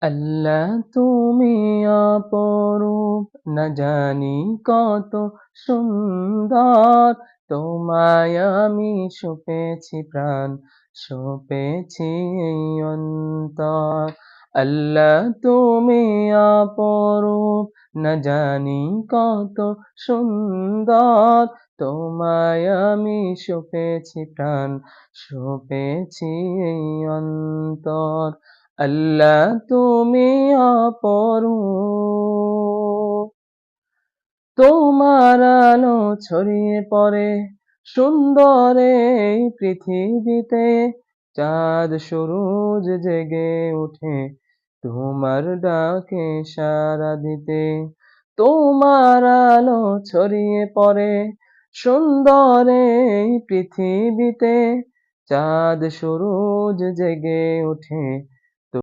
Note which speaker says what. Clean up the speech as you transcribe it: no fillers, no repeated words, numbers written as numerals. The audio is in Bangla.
Speaker 1: আল্লাহ তুমি অপরূপ, না জানি কত সুন্দর। তোমায় আমি সঁপেছি প্রাণ, সঁপেছি এই অন্তর। আল্লাহ তুমি অপরূপ, না জানি কত সুন্দর। তোমায় আমি সঁপেছি প্রাণ, সঁপেছি এই অন্তর। আল্লাহ তুমি অপরূপ, তোমার আলো ছড়িয়ে পড়ে সুন্দর এই পৃথিবীতে। চাঁদ সূরজ জেগে ওঠে তোমার ডাকে সাড়া দিতে। তোমার আলো ছড়িয়ে পড়ে সুন্দর এই পৃথিবীতে। চাঁদ সূরজ জেগে ওঠে